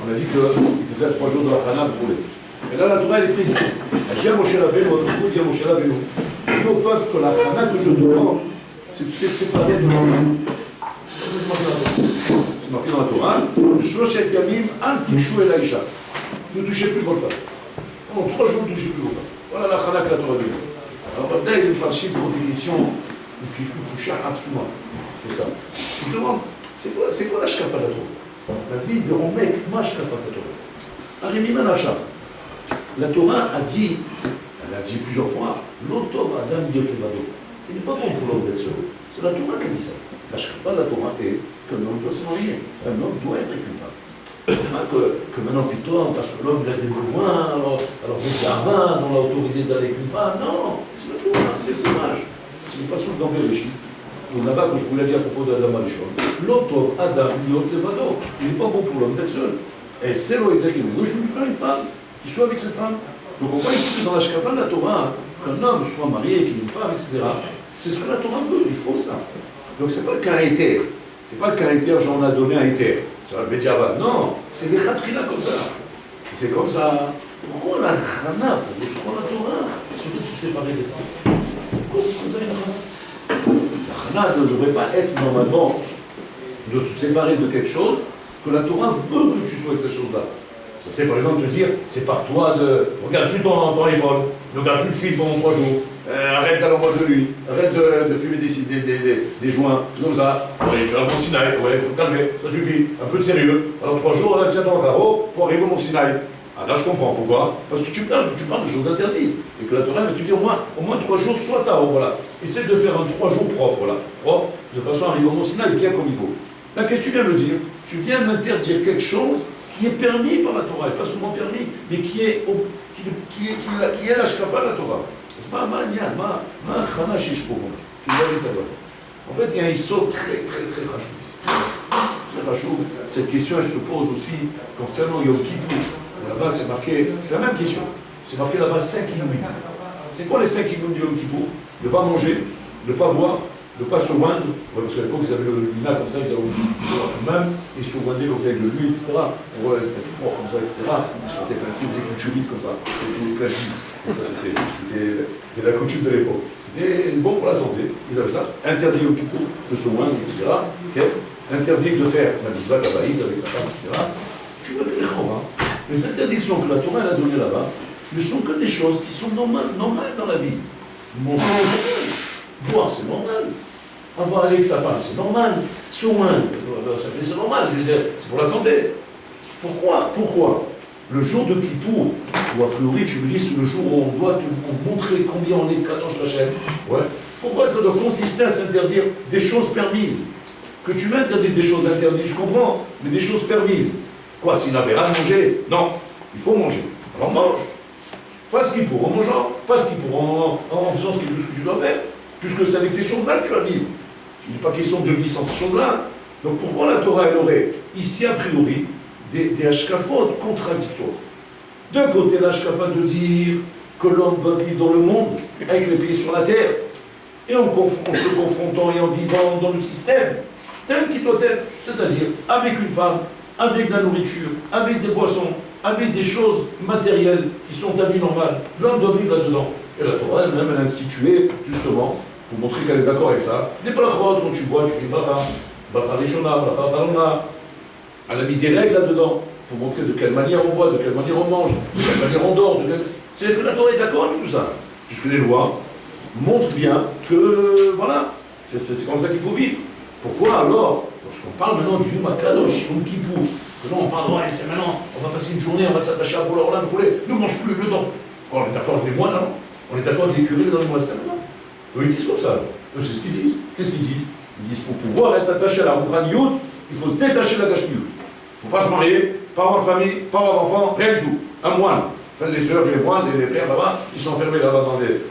On a dit qu'il faut faire 3 jours de la Hana pour rouler. Et là, la Torah, elle est précise. Elle dit à Moshe Rabbeinu, il dit à Moshe Rabbeinu, dis au peuple que la Hana que je demande, c'est de se séparer de l'homme. C'est marqué dans la Torah. Shoshet Yamim, Al Tikshu El Aisha. Ne touchez plus votre femme. En 3 jours, ne touchez plus votre femme. Voilà la Hana que la Torah dit. Alors, Abdel, il Farshim pose des questions. Il touche à Atsuma. C'est ça. Je me demande, c'est quoi la Shkafa de la Torah? La vie de Romek, ma Shkafa de la Torah. Arimima Nafsha. La Torah a dit, elle a dit plusieurs fois, l'autom Adam Yotlevado. Il n'est pas bon pour l'homme d'être seul. C'est la Torah qui a dit ça. La Shkafa de la Torah est qu'un homme doit se marier. Un homme doit être avec une femme. C'est pas que maintenant, plutôt, parce que l'homme a des besoins, alors Bédiavan, on l'a autorisé d'aller avec une femme. Non, c'est la Torah, c'est des images. C'est une passion dans Bereshit. Là-bas, quand je vous l'ai dit à propos d'Adam Arishon, l'autom Adam Yotlevado. Il n'est pas bon pour l'homme d'être seul. Et c'est l'Oézek, je vais lui faire une femme qui soit avec cette femme. Donc on voit ici que dans la Shkafa de la Torah, qu'un homme soit marié, qu'il ait une femme, etc. C'est ce que la Torah veut, il faut ça. Donc c'est pas qu'un éther. C'est pas qu'un éther, genre on a donné un éther. C'est un Bédiava. Non, c'est des khatrina comme ça. Si c'est comme ça, pourquoi la Chana, pourquoi la Torah, serait de se séparer des femmes? Pourquoi ce serait ça une Chana? La Chana ne devrait pas être normalement de se séparer de quelque chose que la Torah veut que tu sois avec cette chose-là. Ça c'est par exemple de dire, c'est par toi de... Regarde plus ton iPhone, ne regarde plus de film pendant 3 jours, arrête d'aller en boîte de nuit, arrête de fumer des joints, tout comme ça. Ouais, tu vas au Mont Sinaï, ouais, il faut te calmer, ça suffit, un peu de sérieux. Alors 3 jours, là, tiens-toi au carreau pour arriver au Mont Sinaï. Ah là je comprends, pourquoi? Parce que tu parles de choses interdites. Et que la Torah, tu dis au moins 3 jours, sois tao, voilà. Essaie de faire un 3 jours propre, voilà. Propre, de façon à arriver au Mont Sinaï bien comme il faut. Là, qu'est-ce que tu viens me dire? Tu viens m'interdire quelque chose qui est permis par la Torah, et pas seulement permis, mais qui est la shkafa de la Torah. C'est pas ma chana shishpo, qui est véritable. En fait, il y a un iso très rachou ici. Très rachou. Cette question, elle se pose aussi concernant Yom Kippur. Là-bas, c'est marqué, c'est la même question. C'est marqué là-bas 5 inouïs. C'est quoi les 5 inouïs de Yom Kippur? Ne pas manger, ne pas boire, ne pas se oindre, parce qu'à l'époque ils avaient le lina comme ça, ils avaient même, ils se oindaient comme ça avec le l'huile, etc. Pour être fort comme ça, etc. Ils sont fancy, ils faisaient culturistes comme ça. C'était classique. Ça, c'était la coutume de l'époque. C'était bon pour la santé. Ils avaient ça. Interdit au Kippour de se oindre, etc. Okay. Interdit de faire la bisbah tabaïd avec sa femme, etc. Tu vois les Chora. Les interdictions que la Torah a données là-bas ne sont que des choses qui sont normales dans la vie. Manger, c'est normal. Boire, c'est normal. Avoir aller avec sa femme, c'est normal. Soin, c'est normal, je disais, c'est pour la santé. Pourquoi le jour de Kippour, où a priori tu me dis c'est le jour où on doit te montrer combien on est kadosh la chaîne, ouais. Pourquoi ça doit consister à s'interdire des choses permises? Que tu m'interdis des choses interdites, je comprends, mais des choses permises. Quoi, s'il n'avait rien à manger? Non, il faut manger. Alors mange. Fasse Kippour en mangeant, fasse Kippour en faisant ce que tu dois faire, puisque c'est avec ces choses-là que tu vas vivre. Il n'est pas question de vivre sans ces choses-là. Donc pourquoi la Torah, elle aurait, ici a priori, des hashkafot contradictoires? D'un côté, l'hashkafa de dire que l'homme doit vivre dans le monde, avec les pieds sur la terre, et en se confrontant et en vivant dans le système, tel qu'il doit être, c'est-à-dire avec une femme, avec de la nourriture, avec des boissons, avec des choses matérielles qui sont ta vie normale. L'homme doit vivre là-dedans. Et la Torah, elle-même, elle a institué, justement, pour montrer qu'elle est d'accord avec ça, des brachot, quand tu bois, tu fais une bracha rishona, bracha acharona. Elle a mis des règles là-dedans, pour montrer de quelle manière on boit, de quelle manière on mange, de quelle manière on dort. C'est que la Torah est d'accord avec tout ça. Puisque les lois montrent bien que, voilà, c'est comme ça qu'il faut vivre. Pourquoi alors, lorsqu'on parle maintenant du Yom HaKadosh, Yom Kippour, que là on parle, ouais, c'est maintenant, on va passer une journée, on va s'attacher à Boula Olam, ne mange plus le dent. On est d'accord avec les moines, non? On est d'accord avec les curés dans les monastères, non? Eux, ils disent comme ça. Eux, c'est ce qu'ils disent. Qu'est-ce qu'ils disent? Ils disent pour pouvoir être attaché à la Rouchaniout, il faut se détacher de la Gashmiout. Il ne faut pas se marier, pas avoir de famille, pas avoir d'enfants, rien du tout. Un moine. Enfin, les sœurs et les moines, les pères là-bas, ils sont enfermés là-bas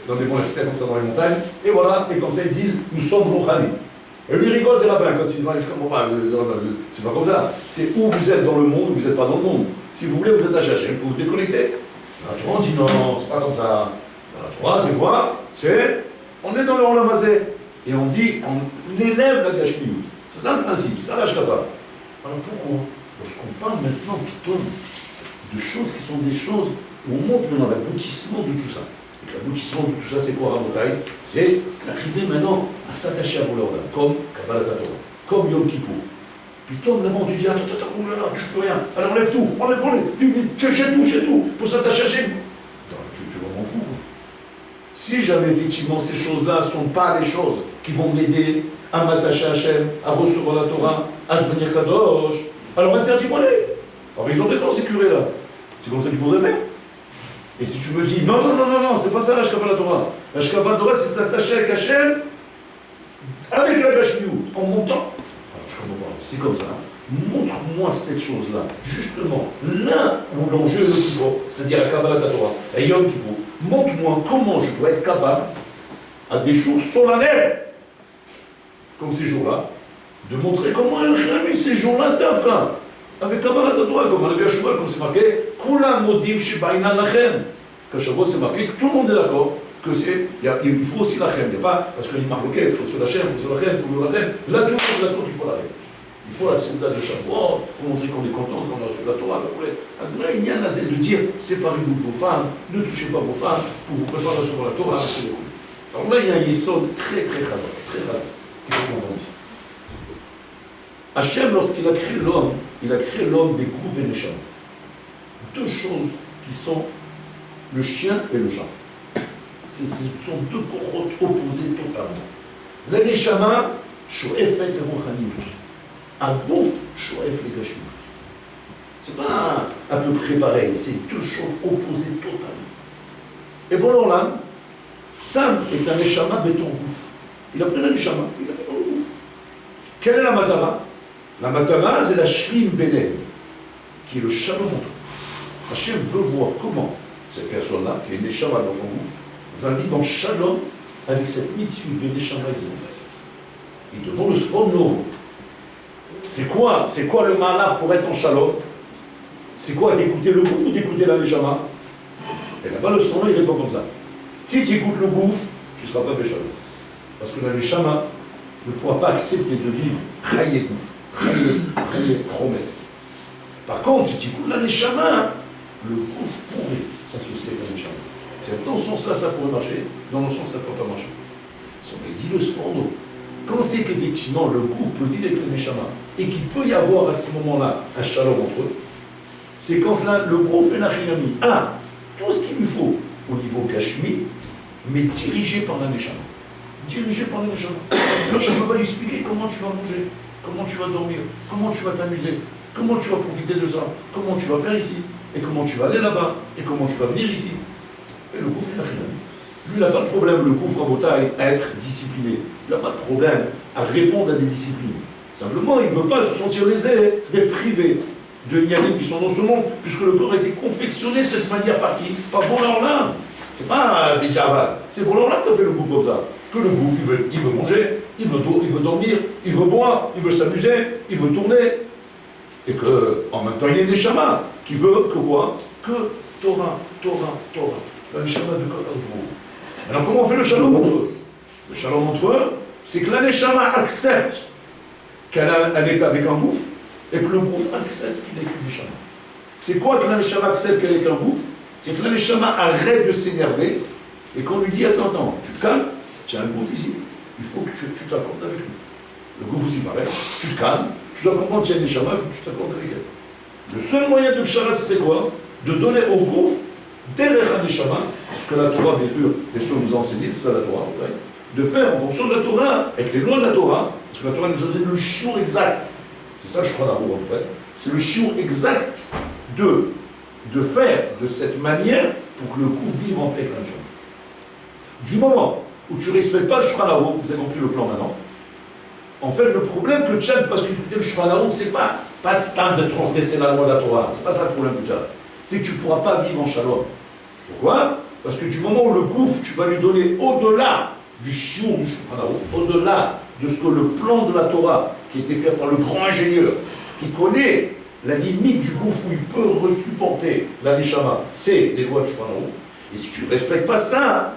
dans des monastères comme ça dans les montagnes. Et voilà, et comme ça ils disent, nous sommes Rouchani. Et lui rigole des rabbins quand il dit, c'est pas comme ça. C'est où vous êtes dans le monde, ou vous n'êtes pas dans le monde. Si vous voulez vous attacher à Hachem, il faut vous déconnecter. La Torah dit non, c'est pas comme ça. Dans la Torah, c'est quoi? C'est, on est dans le Olam Hazeh. Et on dit, on élève la Gashmiout. C'est ça le principe, c'est ça l'Hashkafa. Alors pourquoi? Lorsqu'on parle maintenant, Piton, de choses qui sont des choses où on montre maintenant l'aboutissement de tout ça. Et l'aboutissement de tout ça, c'est quoi, Rabotai? C'est d'arriver maintenant à s'attacher à Boulorda, comme Kabbalat Torah, comme Yom Kippour. Piton, là-bas, tu dis, attends, oulala, touche plus rien. Alors enlève tout, j'ai tout, pour s'attacher à Hachem. Attends, tu vas m'en fous. Si jamais, effectivement, ces choses-là ne sont pas les choses qui vont m'aider à m'attacher à Hachem, à recevoir la Torah, à devenir Kadosh, alors interdis-moi-les. Alors ils ont raison, ces curés-là. C'est comme ça qu'il faudrait faire. Et si tu me dis, non, c'est pas ça l'Ashkavat la Torah. L'Ashkavat la Torah, c'est de s'attacher avec Hachem, avec la Gashmiut, en montant. Alors je comprends pas, c'est comme ça. Montre-moi cette chose-là, justement, là où l'enjeu est le plus gros, c'est-à-dire la Kabbalat Torah, et Yom Kippour. Montre-moi comment je dois être capable, à des jours solennels, comme ces jours-là, de montrer comment elle a mis ces jours-là, Tafka, avec Kabbalat Torah, comme on a vu à Shavuot, comme c'est marqué, Kula Modim Shebaina Lachem. Qu'à Shavuot, c'est marqué que tout le monde est d'accord, que il faut aussi Lachem. Il n'y a pas, parce qu'il marque le que sur Lachem, pour le Lachem, là tout il faut Lachem. Il faut la Seuda de Shavuot, pour montrer qu'on est content, qu'on a reçu la Torah. Il y a un assez de dire, séparez-vous de vos femmes, ne touchez pas vos femmes, pour vous préparer à recevoir la Torah. Alors là, il y a un yesod très chazak, qu'il faut comprendre ici. Hachem, lorsqu'il a créé l'homme, il a créé l'homme des Gouf et Neshama. Deux choses qui sont le chien et le chat. Ce sont deux porotes opposées totalement. La Neshama, Shoefet le Rouchani. Un Gouf, Shoef le Gashmi. C'est pas à peu près pareil, c'est deux choses opposées totalement. Et bon, alors là, Sam est un Neshama béton Gouf. Il a pris la Neshama, il a mis dans le Gouf. Quelle est la Matara? La Matara, c'est la Shlim Benen, qui est le shalom entre eux. Hachem veut voir comment cette personne-là, qui est Neshama dans son gouffre, va vivre en shalom avec cette mitzvah de Neshama et de gouffre. Il demande le sfono. C'est quoi le malheur pour être en shalom? C'est quoi, d'écouter le gouffre ou d'écouter la Neshama? Et là-bas, le sfono, il répond comme ça. Si tu écoutes le gouffre, tu ne seras pas Béchalom. Parce que la Neshama ne pourra pas accepter de vivre Chaye gouffre. Par contre, si tu écoutes la Neshama, le gouffre pourrait s'associer avec la Neshama. C'est dans ce sens-là, ça pourrait marcher, dans l'autre sens, ça ne pourrait pas marcher. Il dit le cependant, quand c'est qu'effectivement le gouffre peut vivre avec la Neshama et qu'il peut y avoir à ce moment-là un shalom entre eux, c'est quand là, le gouffre et la Chinami a tout ce qu'il lui faut au niveau Gashmi, mais dirigé par la Neshama. Dirigé par la Neshama. La Neshama va lui expliquer comment tu vas manger. Comment tu vas dormir, comment tu vas t'amuser, comment tu vas profiter de ça, comment tu vas faire ici, et comment tu vas aller là-bas, et comment tu vas venir ici. Et le gouffre, il n'a rien. Lui, il n'a pas de problème, le gouffre à Botaï, à être discipliné. Il n'a pas de problème à répondre à des disciplines. Simplement, il ne veut pas se sentir lésé d'être privé de Yanim qui sont dans ce monde, puisque le corps a été confectionné de cette manière par qui? Pas bon là. C'est pas des javanes. C'est bon là qui a fait le gouffre comme ça. Que le gouffre, il veut manger, il veut dormir, il veut boire, il veut s'amuser, il veut tourner. Et qu'en même temps, il y a des Neshama qui veut que quoi? Que Torah. La Neshama veut quoi un jour. Alors comment on fait le shalom entre eux? Le shalom entre eux, c'est que la Neshama accepte qu'elle est avec un gouffre et que le gouffre accepte qu'il est qu'une Neshama. C'est quoi que la Neshama accepte qu'elle est qu'un gouffre? C'est que la Neshama arrête de s'énerver et qu'on lui dit attends, tu te calmes. Tu as un gouffre ici, il faut que tu t'accordes avec lui. Le gouffre aussi pareil, tu te calmes, tu dois comprendre qu'il y a une Neshama, il faut que tu t'accordes avec elle. Le seul moyen de Pshara, c'est quoi? De donner au gouffre, derrière un Neshama, ce que la Torah, bien sûr, nous a enseigné, c'est ça la Torah, ouais, de faire en fonction de la Torah, avec les lois de la Torah, parce que la Torah nous a donné le chiour exact. C'est ça, je crois, la roue, en fait. C'est le chiour exact de faire de cette manière pour que le gouffre vive en paix avec la Neshama. Du moment où tu ne respectes pas le Shulchan Aruch, vous avez compris le plan maintenant. En fait, le problème que Tchad, parce qu'écouter le Shulchan Aruch, c'est pas de transgresser la loi de la Torah, c'est pas ça le problème de Tchad. C'est que tu ne pourras pas vivre en shalom. Pourquoi? Parce que du moment où le gouffre, tu vas lui donner au-delà du shiur du Shulchan Aruch, au-delà de ce que le plan de la Torah, qui a été fait par le grand ingénieur, qui connaît la limite du gouffre où il peut supporter la Neshama, c'est les lois du Shulchan Aruch. Et si tu ne respectes pas ça,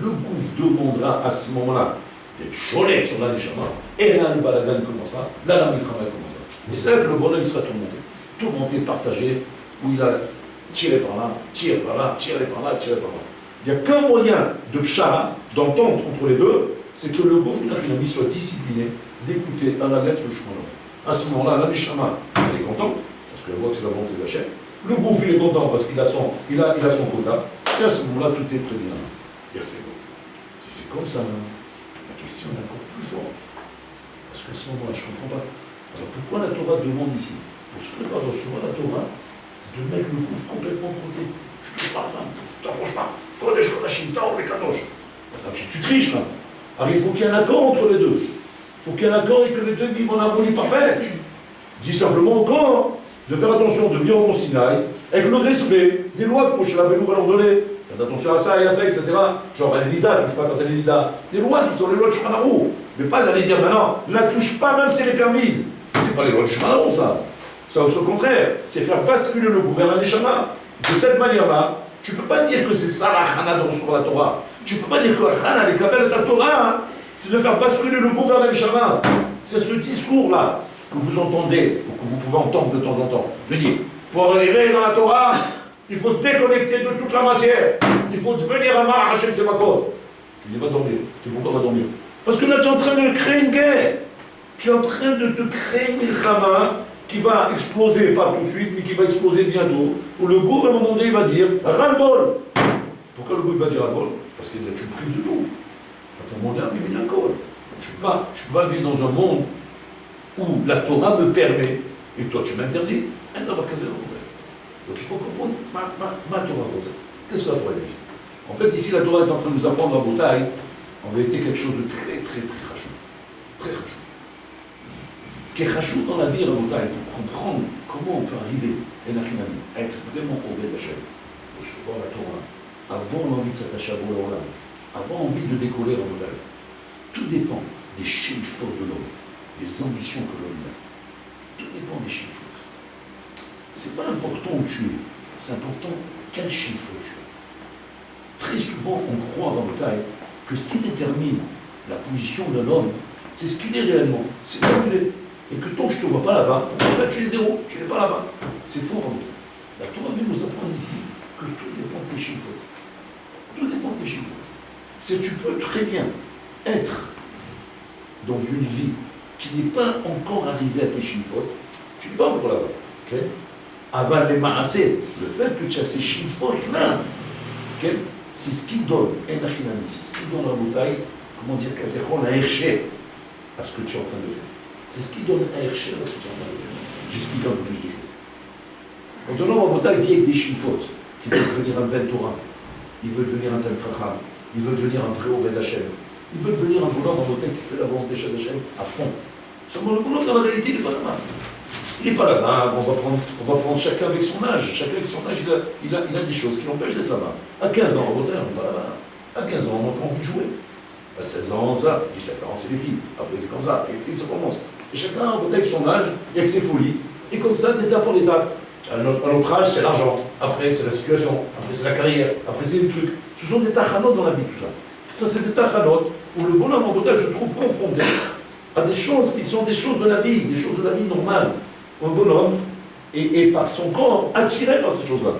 le gouffre demandera à ce moment-là d'être cholette sur la Neshama, et là le balagan commencera, là la milchama commencera. Et c'est là que le bonheur il sera tourmenté. tourmenté, partagé, où il a tiré par là, tiré par là, tiré par là, tiré par là. Il n'y a qu'un moyen de pshara, d'entente entre les deux, c'est que le Gouf Inachinami soit discipliné d'écouter à la lettre le Shemona. À ce moment-là, la Neshama, elle est contente, parce qu'elle voit que c'est la volonté d'Hachem. Le Gouf, il est content parce qu'il a son quota. Et à ce moment-là, tout est très bien. Et c'est bon. Si c'est comme ça, la question est encore plus forte. Parce qu'à ce moment-là, je ne comprends pas. Alors pourquoi la Torah demande ici, pour se préparer à recevoir la Torah, de mettre le Gouf complètement de côté? Tu ne touches pas la femme, tu t'approches pas. Kodesh, Kodashim, Taor, les Kadosh. Tu triches là. Alors il faut qu'il y ait un accord entre les deux. Il faut qu'il y ait un accord et que les deux vivent en harmonie parfaite. Dis simplement encore de faire attention de venir au Mont Sinaï avec le respect des lois que Moshe Rabbeinu va leur donner. Faites attention à ça et à ça, etc. Genre elle est nida, touche pas quand elle est nida. Des lois qui sont les lois de Shulchan Aruch. Mais pas d'aller dire, ben non, ne la touche pas même si elle est permise. C'est pas les lois de Shulchan Aruch, ça. Ça, au contraire, c'est faire basculer le gouvernement Neshama. De cette manière-là, tu ne peux pas dire que c'est ça la Chana de recevoir la Torah. Tu ne peux pas dire que la Chana, les kabel de ta Torah, c'est de faire basculer le gouvernement Neshama. C'est ce discours-là que vous entendez, ou que vous pouvez entendre de temps en temps, de dire, pour arriver dans la Torah, il faut se déconnecter de toute la matière. Il faut devenir un Malach Hashem Tsevakot. Tu dis, va dormir. Tu dis, pourquoi va dormir? Parce que là, tu es en train de créer une guerre. Tu es en train de te créer une milchama qui va exploser, pas tout de suite, mais qui va exploser bientôt, où le goût, à un moment donné, il va dire ras-le-bol. Pourquoi le goût va dire ras-le-bol? Parce que tu prives de tout. Attends, mon âme, il met un col. Je ne peux pas vivre dans un monde où la Torah me permet, et toi tu m'interdis. Donc il faut comprendre ma Torah. Qu'est-ce que la Torah dit? En fait, ici, la Torah est en train de nous apprendre en bataille, en vérité, quelque chose de très, très, très rachou. Très rachou. Ce qui est rachou dans la vie, la bataille, pour comprendre comment on peut arriver, à être vraiment au Hachem, recevoir la Torah, avoir l'envie de s'attacher à Bola, avoir envie de décoller en bataille. Tout dépend des chiffres de l'homme, des ambitions que l'homme a. Tout dépend des chiffres. C'est pas important où tu es, c'est important quel chiffre tu es. Très souvent, on croit en bataille que ce qui détermine la position de l'homme, c'est ce qu'il est réellement, c'est là où il est. Et que tant que je ne te vois pas là-bas, tu es zéro, tu n'es pas là-bas. C'est faux en bataille. La Torah nous apprend ici que tout dépend de tes chiffres. Tout dépend de tes chiffres. C'est tu peux très bien être dans une vie qui n'est pas encore arrivée à tes chiffres, tu n'es pas encore là-bas. Okay? Aval les ma'aseh, le fait que tu as ces chiffres là, okay? C'est ce qui donne, c'est ce qui donne la bouteille, comment dire, la herché à ce que tu es en train de faire. C'est ce qui donne la herché à ce que tu es en train de faire. J'explique un peu plus de choses. Quand un homme en bouteille vit avec des chiffres, qui veut devenir un Ben Torah, il veut devenir un Talmid Chacham, il veut devenir un vrai Oved Hashem, il veut devenir un bonhomme en bouteille qui fait la volonté d'Hachem à fond. Seulement le bonhomme dans la réalité, il n'est pas là-bas. Il n'est pas là-bas, on va prendre chacun avec son âge. Chacun avec son âge, il a des choses qui l'empêchent d'être là-bas. À 15 ans, en bouteille, on n'est pas là-bas. À 15 ans, on n'a pas envie de jouer. À 16 ans, ça, 17 ans, c'est les filles. Après, c'est comme ça. Et ça commence. Et chacun en bouteille avec son âge, et avec ses folies. Et comme ça, d'étape en étape. À notre âge, c'est l'argent. Après, c'est la situation. Après, c'est la carrière. Après, c'est les trucs. Ce sont des tachanotes dans la vie, tout ça. Ça, c'est des tachanotes où le bonhomme en bouteille se trouve confronté à des choses qui sont des choses de la vie, des choses de la vie normale. Un bonhomme est par son corps attiré par ces choses-là.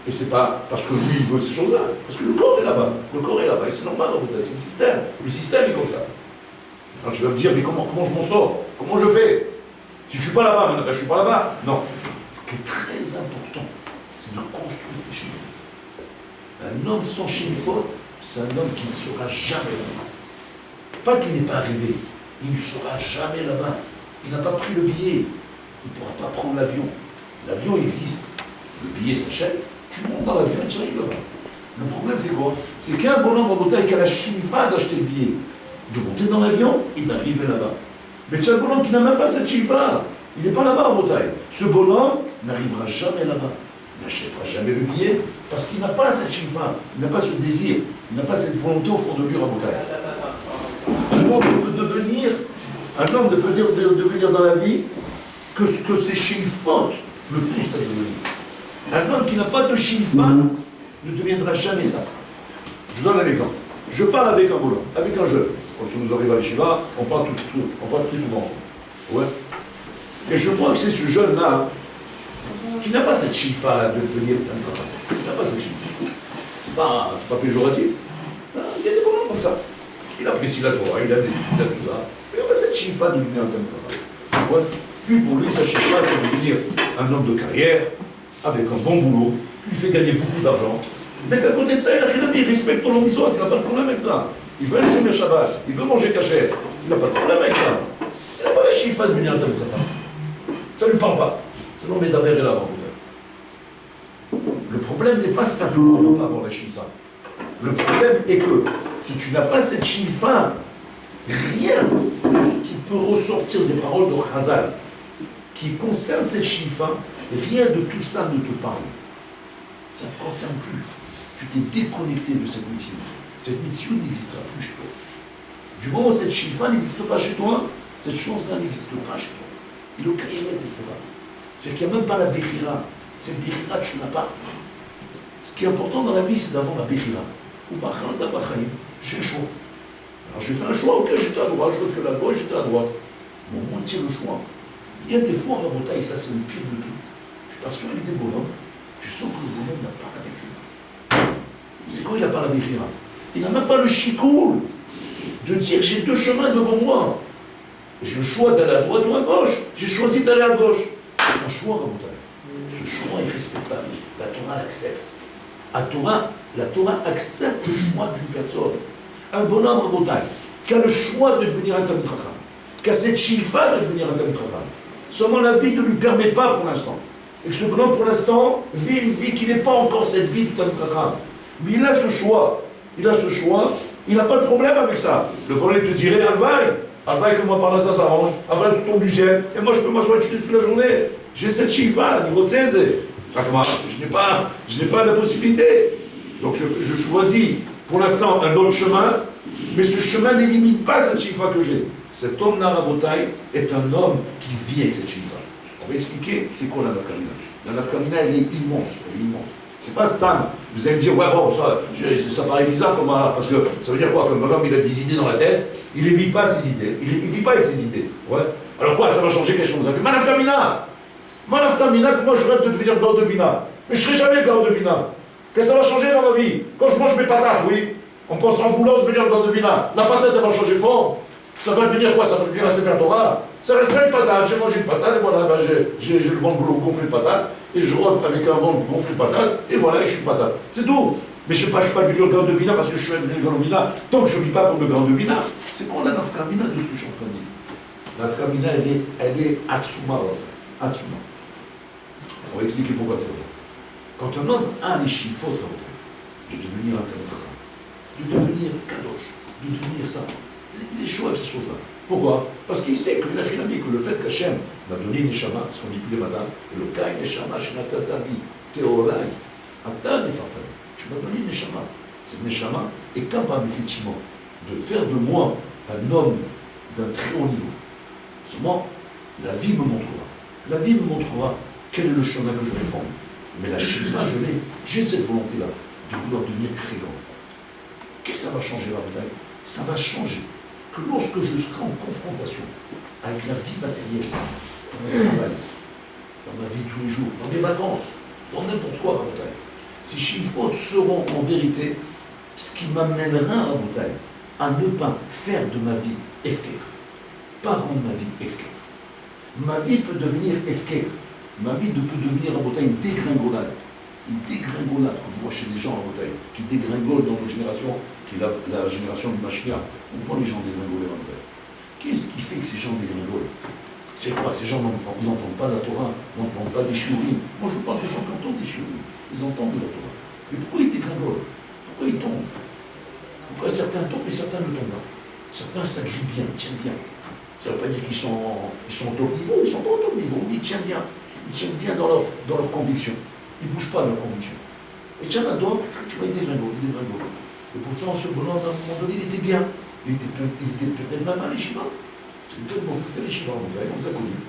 Et c'est pas parce que lui, il veut ces choses-là. Parce que le corps est là-bas. Le corps est là-bas. Et c'est normal en bouteille. C'est le système. Le système est comme ça. Alors tu vas me dire, mais comment je m'en sors? Comment je fais? Si je ne suis pas là-bas, je ne suis pas là-bas. Non. Ce qui est très important, c'est de construire tes chiffres. Un homme sans chiffre, c'est un homme qui ne sera jamais là-bas. Pas qu'il n'est pas arrivé, il ne sera jamais là-bas. Il n'a pas pris le billet, il ne pourra pas prendre l'avion. L'avion existe, le billet s'achète, tu montes dans l'avion et tu arrives là-bas. Le problème c'est quoi? C'est qu'un bonhomme en bouteille qui a la chifa d'acheter le billet, de monter dans l'avion et d'arriver là-bas. Mais tu as un bonhomme qui n'a même pas cette chifa. Il n'est pas là-bas en bouteille. Ce bonhomme n'arrivera jamais là-bas. Il n'achètera jamais le billet parce qu'il n'a pas cette chifa, il n'a pas ce désir, il n'a pas cette volonté au fond de lui en bouteille. Un homme peut devenir dans la vie que ce que ses chiffres le poussent à devenir. Un homme qui n'a pas de chifa ne deviendra jamais ça. Je vous donne un exemple. Je parle avec un bonhomme, avec un jeune. Quand nous arrivons à l'Yeshiva, on parle très souvent ensemble. Ouais. Et je vois que c'est ce jeune-là qui n'a pas cette chifa de devenir Talmid Chacham. Il n'a pas cette chifa. C'est pas péjoratif. Il y a des bonhommes comme ça. Il apprécie la Torah, il a tout ça. Mais il n'a pas cette chifa de devenir un Talmid Chacham. Ouais. Lui, pour lui, sa chifa, c'est de devenir un homme de carrière, avec un bon boulot, qui lui fait gagner beaucoup d'argent. Mais qu'à côté de ça, il respecte ton misot, il n'a pas de problème avec ça. Il veut aller jouer Shabbat, il veut manger cachère, il n'a pas de problème avec ça. Il n'a pas la chifa de devenir un Talmid Chacham. Ça ne lui parle pas. C'est l'homme métabère et l'avant. Le problème n'est pas simplement de ne pas avoir la chifa. Le problème est que si tu n'as pas cette chifa, rien de ce qui peut ressortir des paroles de Chazal qui concerne cette chifa, rien de tout ça ne te parle. Ça ne te concerne plus. Tu t'es déconnecté de cette mission. Cette mission n'existera plus chez toi. Du moment où cette chifa n'existe pas chez toi, cette chose-là n'existe pas chez toi. Il est au Kayemet, c'est qu'il n'y a même pas la Bechira. Cette Bechira, tu ne l'as pas. Ce qui est important dans la vie, c'est d'avoir la Bechira. Ou j'ai le choix. Alors j'ai fait un choix, ok, j'étais à droite, je fais la gauche, j'étais à droite. Mais au moins, tiens le choix. Il y a des fois, en Rabotaï, ça c'est le pire de tout. Tu t'assois avec des bonhommes, tu sens que le bonhomme n'a pas la Bechira. C'est quoi il n'a pas la Bechira? Il n'a même pas le chikoul de dire j'ai deux chemins devant moi. J'ai le choix d'aller à droite ou à gauche. J'ai choisi d'aller à gauche. C'est un choix, Rabotaï. Ce choix est respectable. La Torah l'accepte. La Torah accepte le choix d'une personne. Un bonhomme, Rabotaï, qui a le choix de devenir un Talmid Chacham, qui a cette chifa de devenir un Talmid Chacham. Seulement la vie ne lui permet pas pour l'instant. Et que ce bonhomme, pour l'instant, vit une vie qui n'est pas encore cette vie du Talmid Chacham. Mais il a ce choix. Il n'a pas de problème avec ça. Le problème te dirait, Alvaï, que moi, par ça s'arrange. Alvaï, tu tombes du ciel. Et moi, je peux m'asseoir étudier toute la journée. J'ai cette chifa, niveau de Tzenze. Je n'ai pas la possibilité. Donc, je choisis, pour l'instant, un autre chemin. Mais ce chemin n'élimine pas cette chifa que j'ai. Cet homme-là, Rabotaï, est un homme qui vit avec cette chifa. On va expliquer c'est quoi la nafkamina. La nafkamina, elle est immense. C'est pas Stam. Vous allez me dire, ouais, bon, ça paraît bizarre comme là, parce que ça veut dire quoi? Comme un homme, il a des idées dans la tête, il ne vit pas ses idées. Il ne vit pas avec ses idées. Ouais. Alors quoi, ça va changer quelque chose? Manafkamina, que moi je rêve de devenir Gaon de Vina. Mais je ne serai jamais Gaon de Vina. Qu'est-ce que ça va changer dans ma vie? Quand je mange mes patates, oui, on pense en voulant devenir Gaon de Vina. La patate, elle va changer de forme. Ça va devenir quoi? Ça va devenir un Sefer Torah. Ça resterait une patate. J'ai mangé une patate, et voilà, j'ai le ventre gonflé de patate. Et je rentre avec un ventre gonflé de patate, et voilà, je suis une patate. C'est tout. Mais je ne suis pas devenu le grand devina parce que je suis devenu le grand devina. Tant que je ne vis pas comme le grand devina, c'est quoi la nafkamina de ce que je suis en train de dire? La nafkamina, elle est Atsuma. On va expliquer pourquoi c'est vrai. Quand un homme a les chiffres de devenir un Talmid Chacham, de devenir kadosh, de devenir ça, il est chaud à ces choses-là. Pourquoi? Parce qu'il sait que le fait qu'Hachem m'a donné une neshama, ce qu'on dit tous les matins, et le kai neshama shenatatabi teorai, ata nefartami. Tu m'as donné une neshama. Cette neshama est capable effectivement de faire de moi un homme d'un très haut niveau. Seulement, la vie me montrera. La vie me montrera quel est le chemin que je vais prendre. Mais la chifa, j'ai cette volonté-là de vouloir devenir très grand. Qu'est-ce que ça va changer, la vie? Ça va changer que lorsque je serai en confrontation avec la vie matérielle, dans mon travail, dans ma vie de tous les jours, dans mes vacances, dans n'importe quoi, à Rabotaï, ces chiffres seront en vérité ce qui m'amènera à Rabotaï à ne pas faire de ma vie efker, pas rendre ma vie efker. Ma vie peut devenir efker, ma vie peut devenir à Rabotaï une dégringolade. Une dégringolade, comme on voit chez les gens à Rabotaï, qui dégringolent dans nos générations, qui est la génération du Mashiach. On voit les gens dégringoler à Rabotaï. Qu'est-ce qui fait que ces gens dégringolent? C'est quoi? Ces gens n'entendent pas la Torah, n'entendent pas des shiurim. Moi je parle des gens qui entendent des shiurim. Ils entendent de la Torah. Mais pourquoi ils dégringolent? Pourquoi ils tombent? Pourquoi certains tombent et certains ne tombent pas? Certains s'agrippent bien, tiennent bien. Ça ne veut pas dire qu'ils sont au top niveau, ils ne sont pas au top niveau, mais ils tiennent bien. Ils tiennent bien dans leur conviction. Ils ne bougent pas de leur conviction. Et tiens là-dedans, tu vas dégringoler. Et pourtant, ce bonhomme, à un moment donné, il était bien. Il était peut-être même à l'Eshiva. C'est peut-être bon, peut-être l'Eshiva, on les a connus.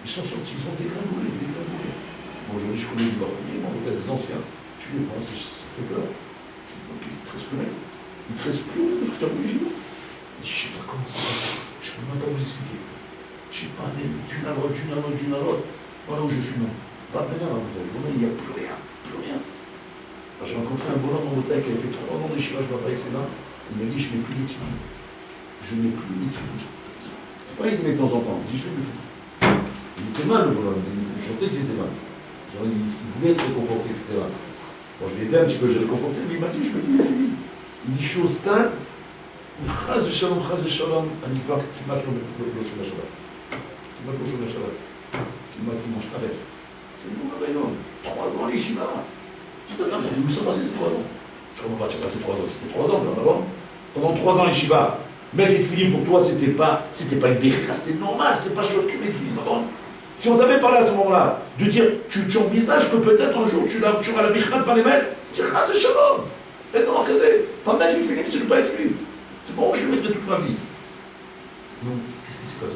Ils sont sortis, ils ont dégringolé. Bon, aujourd'hui, je connais les baronniers, peut-être des anciens. Tu les vois, ça fait peur. Donc, il te reste plus rien. Il te reste plus rien de ce que tu as vu l'Eshiva. Je ne sais pas comment ça passe. Je ne peux même pas vous expliquer. Je ne sais pas, d'une à l'autre. Voilà où je suis maintenant. Pas de rien, il n'y a plus rien, plus rien. J'ai rencontré un bonhomme en Bretagne qui avait fait 3 ans de Shiva, je ne vois pas avec ses mains. Il m'a dit, je n'ai plus de filles. Je n'ai plus de filles. C'est pas il venait de temps en temps, il dit, je n'ai plus de filles. Il était mal, le bonhomme, je sentais qu'il était mal. Genre, il voulait être réconforté, etc. Bon, je l'ai aidé un petit peu, j'ai réconforté, mais il m'a dit, je n'ai plus de filles. Il dit, je suis au stade, chaz de shalom, אני כבר כמעט לא שומע שבת. כמעט לא שומע שבת. כמעט עם משתלף. C'est nous, Rayon. 3 ans les Shiva. Ils nous sont passés ces 3 ans. Je ne comprends pas, tu as passé 3 ans, c'était 3 ans, avant. Pendant 3 ans les Shiva. Mettre les films pour toi, c'était pas une birka, c'était normal, c'était pas chouette que les films avant. Si on t'avait parlé à ce moment-là, de dire, tu envisages que peut-être un jour tu auras la birka de pas les mettre, tu diras, c'est shalom. Et non, pas mettre les films, c'est ne pas être juif. C'est bon, je le mettrai toute ma vie. Non, qu'est-ce qui s'est passé?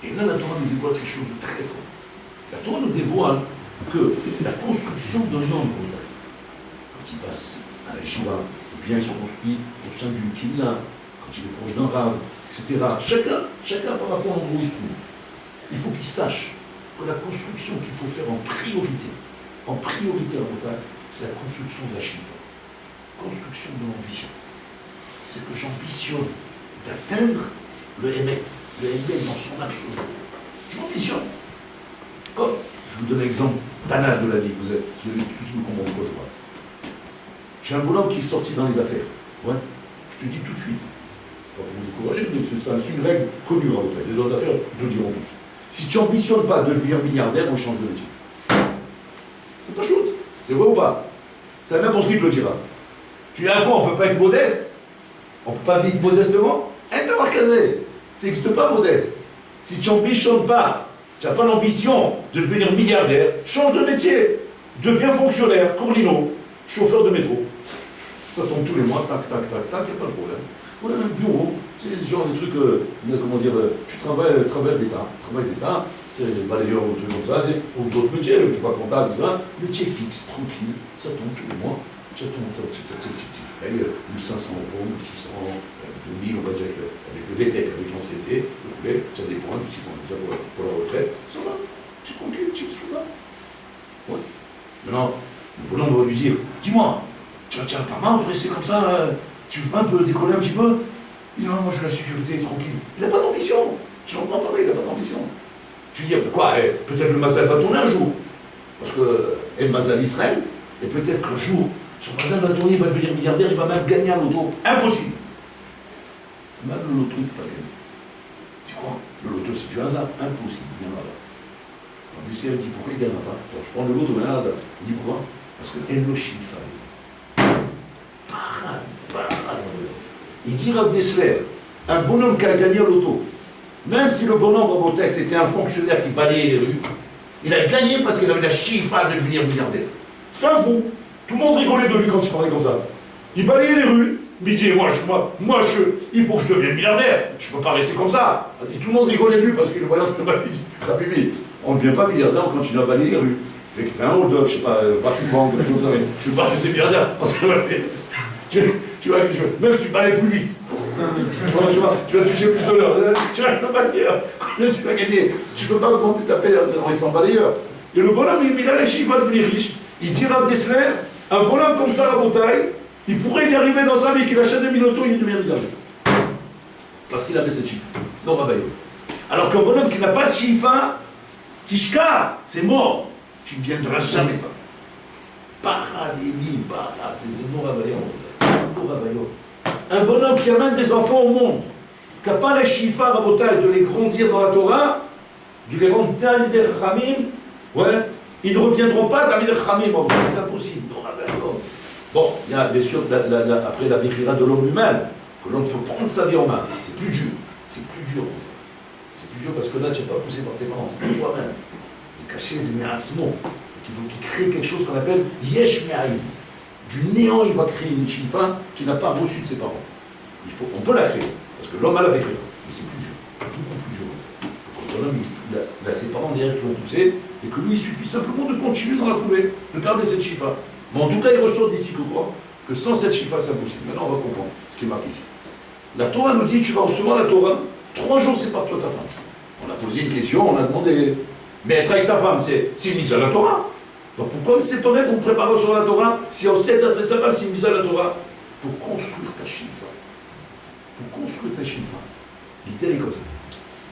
Et là, la Torah nous dévoile quelque chose de très fort. La Torah nous dévoile que la construction d'un homme, quand il passe à la Shiva, bien il se construit au sein d'une kila, quand il est proche d'un rave, etc. Chacun par rapport à l'endroit où il se trouve. Il faut qu'il sache que la construction qu'il faut faire en priorité à Rabotai, c'est la construction de la Shiva. Construction de l'ambition. C'est que j'ambitionne d'atteindre le Hémet dans son absolu. J'ambitionne. Comme, je vous donne un exemple banal de la vie, vous allez tous me comprendre pourquoi je parle. J'ai un bonhomme qui est sorti dans les affaires. Ouais. Je te dis tout de suite, pas pour vous décourager, mais c'est une règle connue en Bretagne. Les hommes d'affaires te le diront tous. Si tu n'ambitionnes pas de devenir milliardaire, on change de métier. C'est pas chouette. C'est vrai ou pas? C'est n'importe qui te le dira. Tu dis à quoi? On ne peut pas être modeste? On ne peut pas vivre modestement? Ça n'existe pas modeste. Si tu n'ambitionnes pas, tu n'as pas l'ambition de devenir milliardaire, change de métier. Deviens fonctionnaire, Corlino, chauffeur de métro. Ça tombe tous les mois, tac, tac, tac, tac, il n'y a pas de problème. Ouais, un bureau, c'est genre des trucs, comment dire, tu travailles d'État, c'est les balayeurs ou trucs comme ça, ou d'autres métiers, je ne suis pas comptable, métier fixe, tranquille, ça tombe tous les mois. Tu payes 1500 €, 1600, 2000, on va dire, avec le VTEC, avec l'ancienneté, tu as des points, tu prends ça pour la retraite, ça va, tu es tranquille, tu es sous là. Ouais. Maintenant, le bonhomme va lui dire, dis-moi, tu n'as pas marre de rester comme ça, tu veux pas un peu décoller un petit peu? Il dit, non, moi je veux la sécurité, tranquille. Il n'a pas d'ambition, tu n'entends pas parler, il n'a pas d'ambition. Tu dis, quoi, peut-être le Mazal va tourner un jour, parce que le Mazal Israël, et peut-être qu'un jour, son Mazal va tourner, il va devenir milliardaire, il va même gagner à l'auto. Impossible. Même le loto, il ne peut pas gagner. Tu crois? Le loto, c'est du hasard. Impossible, il ne gagnera pas. On décide, il dit, pourquoi il ne gagnera pas? Attends, je prends le loto, mais un hasard. Il dit, pourquoi? Parce que Eno Shifa, les amis. Parade. Il dit, Rav Dessler, un bonhomme qui a gagné à l'auto, même si le bonhomme Rabotai, c'était un fonctionnaire qui balayait les rues, il a gagné parce qu'il avait la Shifa de devenir milliardaire. C'est un fou. Tout le monde rigolait de lui quand il parlait comme ça. Il balayait les rues, mais il disait, il faut que je devienne milliardaire, je ne peux pas rester comme ça. Et tout le monde rigolait de lui parce qu'il voyait ce balayer. Habibi, on ne devient pas milliardaire, on continue à balayer les rues. Il fait un hold-up, je ne sais pas, pas une banque, comme ça, mais tu ne peux pas rester milliardaire. Tu vas, même si tu balayes plus vite. Tu vas toucher plus de l'heure. Tu vas gagner. Tu ne peux pas augmenter ta paie en restant balayeur. Et le bonhomme, il a les chiffres à devenir riche. Il dit Rav Dessler, un bonhomme comme ça à Rabotai, il pourrait y arriver dans sa vie, qu'il achète des autos, il devient milliardaire. Parce qu'il avait cette chiffre. Non, Ravaillot. Alors qu'un bonhomme qui n'a pas de chiffre, Tishka, c'est mort. Tu ne viendras jamais ça. Paradémie, c'est no Ravaillot. Un bonhomme qui amène des enfants au monde, qui n'a pas la chiffre à Rabotai de les grandir dans la Torah, de les rendre Talmidei Chachamim, ouais. Ils ne reviendront pas à Talmidei Chachamim, c'est impossible. Bon, il y a bien sûr après la Bechira de l'homme humain, que l'homme peut prendre sa vie en main. C'est plus dur. C'est plus dur parce que là, tu n'es pas poussé par tes parents, c'est pas toi-même. C'est caché, c'est Me'atzmo. Il faut qu'il crée quelque chose qu'on appelle Yesh Me'ayin. Du néant, il va créer une chifa qui n'a pas reçu de ses parents. On peut la créer, parce que l'homme a la Bechira. Mais c'est plus dur, beaucoup plus dur. Quand l'homme, il a ses parents derrière qui l'ont poussé, et que lui, il suffit simplement de continuer dans la foulée, de garder cette chifa. Mais en tout cas, il ressort d'ici que quoi? Que sans cette chifa, c'est impossible. Maintenant, on va comprendre ce qui est marqué ici. La Torah nous dit, tu vas recevoir la Torah, 3 jours séparent-toi ta femme. On a posé une question, on a demandé, Mais être avec sa femme, c'est une mission à la Torah. Donc pourquoi me séparer pour me préparer sur la Torah si on sait être avec sa femme, c'est une mission à la Torah? Pour construire ta shilfa. Pour construire ta shilfa. L'idée, elle est comme ça.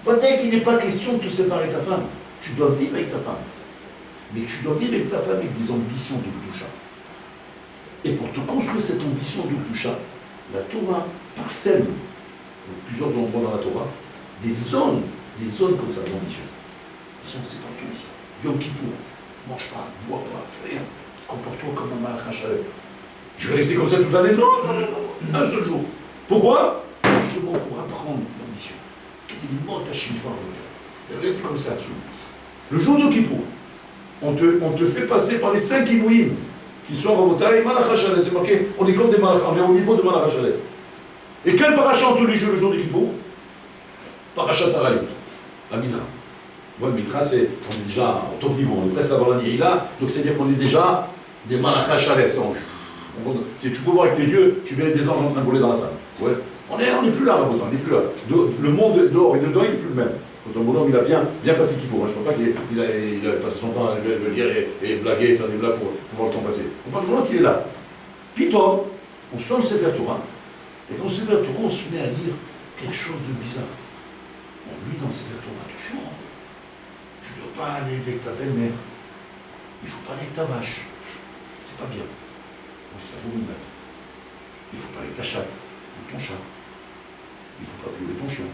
Voilà qu'il n'est pas question de te séparer de ta femme. Tu dois vivre avec ta femme. Mais tu dois vivre avec ta femme avec des ambitions de Kedusha. Et pour te construire cette ambition de Kedusha, la Torah parsème, dans plusieurs endroits dans la Torah, des zones comme ça d'ambition. Ils sont séparés ici. Yom Kippour, mange pas, bois pas, frère, comporte-toi comme un malach hachalet. Je vais rester comme ça toute l'année? Non, un seul jour. Pourquoi? Justement pour apprendre l'ambition. Qui était une mot à Shilfa. Regardez comme ça, sous. Le jour de Kippour, on te fait passer par les 5 Inouïm qui sont en Rabotaï, malach hachalet. C'est marqué, on est comme des malach, on est au niveau de malach hachalet. Et quel paracha on te les joue le jour de Kippour? Parachat Arayot, la Mincha. Voilà, Mincha, on est déjà au top niveau, on est presque avant la Nihila, donc c'est-à-dire qu'on est déjà des malachas chalets. Si tu peux voir avec tes yeux, tu verrais des anges en train de voler dans la salle. Ouais. On n'est plus là, on n'est plus là. Le monde dehors et dedans, il n'est plus le même. Quand un bonhomme, il a bien passé Kippour. Je ne pense pas qu'il a passé son temps à venir et blaguer, faire des blagues pour voir le temps passer. On parle vraiment qu'il est là. Puis toi, on sort le Sefer Torah, et dans le Sefer Torah, on se met à lire quelque chose de bizarre. On lit dans le Sefer Torah, attention, tu ne dois pas aller avec ta belle-mère. Il ne faut pas aller avec ta vache. C'est pas bien. C'est abominable. Il ne faut pas aller avec ta chatte ou ton chat. Il ne faut pas violer ton chien.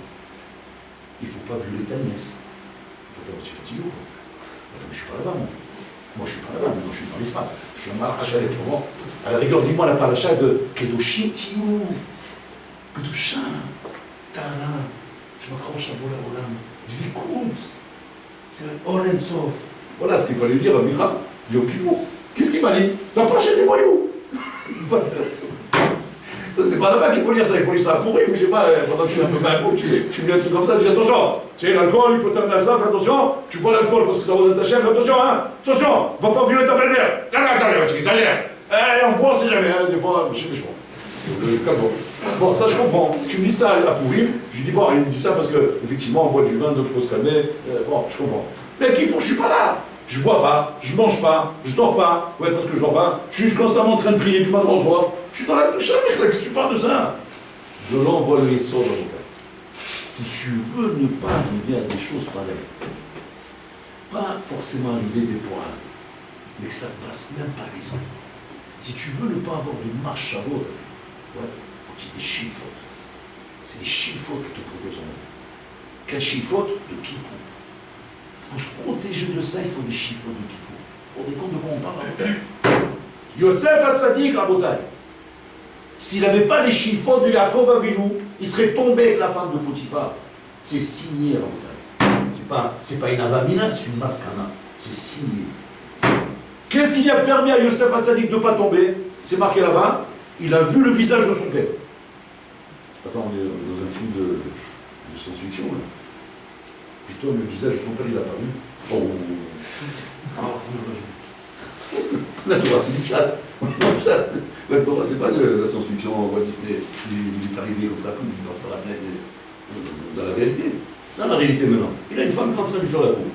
Il ne faut pas violer ta nièce. Attends, tu es fatigué ou quoi? Attends, je ne suis pas là-bas, moi. Moi, je ne suis pas là-bas, moi, je suis dans l'espace. Je suis un malach hachalet, tu comprends? À la rigueur, dis-moi la paracha de Kedoshim Tiou. Kedusha. Tara. Je m'accroche à Bola Olam. Dvikout. C'est un Oren Sof. Voilà ce qu'il fallait dire à Mira, Yom Kippour. Qu'est-ce qu'il m'a dit? La paracha des voyous. Ça, c'est pas là-bas qu'il faut lire ça, il faut lire ça pourri, ou je sais pas, pendant que je suis un peu malheureux, tu me dis un truc comme ça, tu dis attention, tu sais, l'alcool, il peut t'amener à ça, fais attention, tu bois l'alcool parce que ça va dans ta chair, attention, hein, attention, va pas violer ta belle-mère. Attends, tu exagères. On boit, on sait jamais, hein, des fois, je sais pas. Bon, ça je comprends. Tu me dis ça à Pourim, je lui dis bon, il me dit ça parce qu'effectivement on boit du vin, donc il faut se calmer. Bon, je comprends. Mais Kippour, je suis pas là. Je bois pas, je mange pas, je dors pas. Ouais, parce que je dors pas. Je suis constamment en train de prier du matin au soir. Je suis dans la douche avec si tu parles de ça. De l'envoi le essor dans mon cas. Si tu veux ne pas arriver à des choses pareilles, pas forcément arriver des points, mais que ça ne passe même pas à l'esprit. Si tu veux ne pas avoir de marche à votre vie, ouais, faut qu'il y ait des chiffres. C'est les chiffres qui te protègent en vie. Quel chiffre? De Kippour. Pour se protéger de ça, il faut des chiffres de Kippour. Vous vous rendez compte de quoi on parle? Yosef Hatzadik, Rabotai. S'il n'avait pas les chiffres de Yaakov Avinu, il serait tombé avec la femme de Potiphar. C'est signé, Rabotai. C'est pas une avamina, c'est une maskana. C'est signé. Qu'est-ce qui lui a permis à Yosef Hatzadik de ne pas tomber? C'est marqué là-bas. Il a vu le visage de son père. Attends, on est dans un film de science-fiction, là. Plutôt, le visage de son père, il a paru. Oh, la Torah, c'est du chat. La Torah, c'est pas de la science-fiction, Walt Disney, il est arrivé comme ça, il lance par la fenêtre, dans la réalité. Dans la réalité, maintenant, il a une femme qui est en train de lui faire la peau.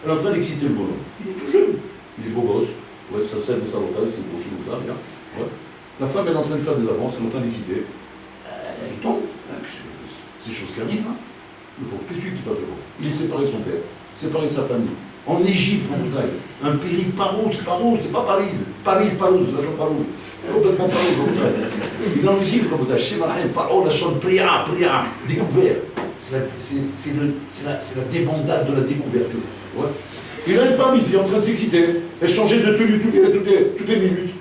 Elle est en train d'exciter le bonhomme. Il est tout jeune. Il est beau gosse. Ouais, ça sert de sabotage, c'est gaucher comme ça, bien. Ouais. La femme, elle est en train de faire des avances, elle est en train d'exciter. Il tombe. C'est chose qui arrive, hein. Le pauvre, qu'est-ce qu'il fasse? Il est séparé de son père, séparé de sa famille. En Égypte, en montagne. Un pays Parouz, c'est pas Paris. Parouz, la chambre Parouz. Complètement Parouz, en montagne. Il est en Égypte, comme Hachem Alaïm, Parouz, la chambre Priya, découvert. C'est la débandade de la découverte. Ouais. Il a une femme ici, en train de s'exciter. Elle changeait de tenue toutes les minutes.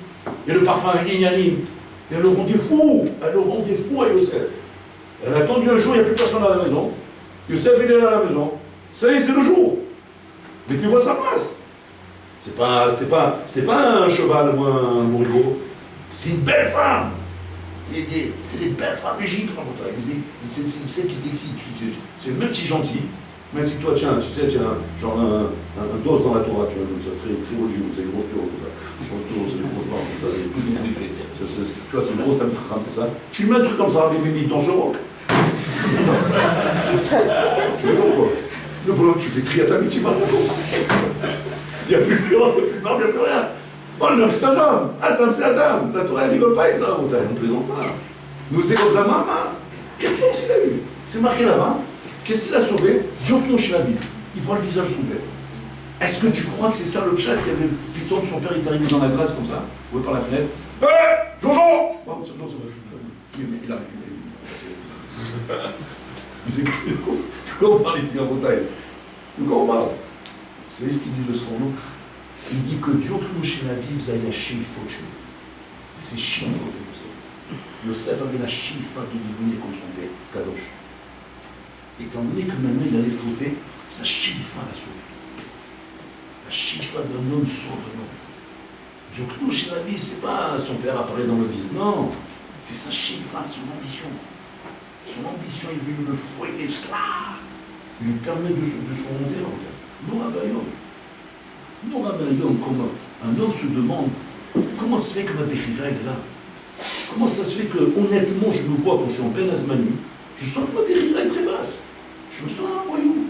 Et le parfum, il Et elle le rendait fou. Elle le rendait fou à Yosef. Elle a attendu un jour, il n'y a plus personne à la maison. Yosef, il est là à la maison. Ça y est, c'est le jour. Mettez-vous à sa place. C'était pas un cheval ou un bourrigot. C'est une belle femme. C'était des belles femmes d'Égypte. C'est celle qui t'excite. C'est le petit gentil. Mais si toi, tiens, tu sais, genre un dos dans la Torah, tu vois, très, très religieux, c'est une grosse pure, comme ça. C'est une grosse barre, comme ça, c'est tout débriefé. Tu vois, c'est une grosse table comme ça. Tu lui mets un truc comme ça, mais il danse le rock. Tu veux quoi? Le bonhomme, tu fais trier à ta mitzvah. Il n'y a plus de mort, il n'y a plus de mort, il n'y a plus rien. Oh, l'homme, c'est un homme. Adam, c'est Adam. La Torah, elle rigole pas avec ça, on ne plaisante pas. Nous, c'est comme ça, maman. Quelle force il a eu? C'est marqué là-bas. Qu'est-ce qu'il a sauvé? Dieu que chez la vie. Il voit le visage s'ouvrir. Est-ce que tu crois que c'est ça le pshat? Il y avait Python, son père, il est arrivé dans la glace comme ça, vous par la fenêtre. Hé, Jojo! Non, ça va, il a. Il s'est cru. De quoi on parle ici en Bretagne? De quoi on parle? Vous savez ce qu'il dit de son nom? Il dit que Dieu que chez la vie, vous avez la chiffre. C'était ses chiffres, vous savez. Yosef avait la chiffre de devenir comme son père, Kadosh. Étant donné que maintenant il allait fauter, sa chiffre l'a sauvé. La chiffre d'un homme sauve un homme. Dieu que nous, chez la vie, c'est pas son père apparaît dans le visage. Non, c'est sa chiffre, son ambition. Son ambition, il veut le fouetter jusqu'à là. Il lui permet de se remonter en terre. Non, Rabbayom, comme un homme se demande comment ça se fait que ma Bechira est là? Comment ça se fait que, honnêtement, je me vois quand je suis en pleine Azmanie, je sens que ma Bechira est très basse. Je me sens un voyou.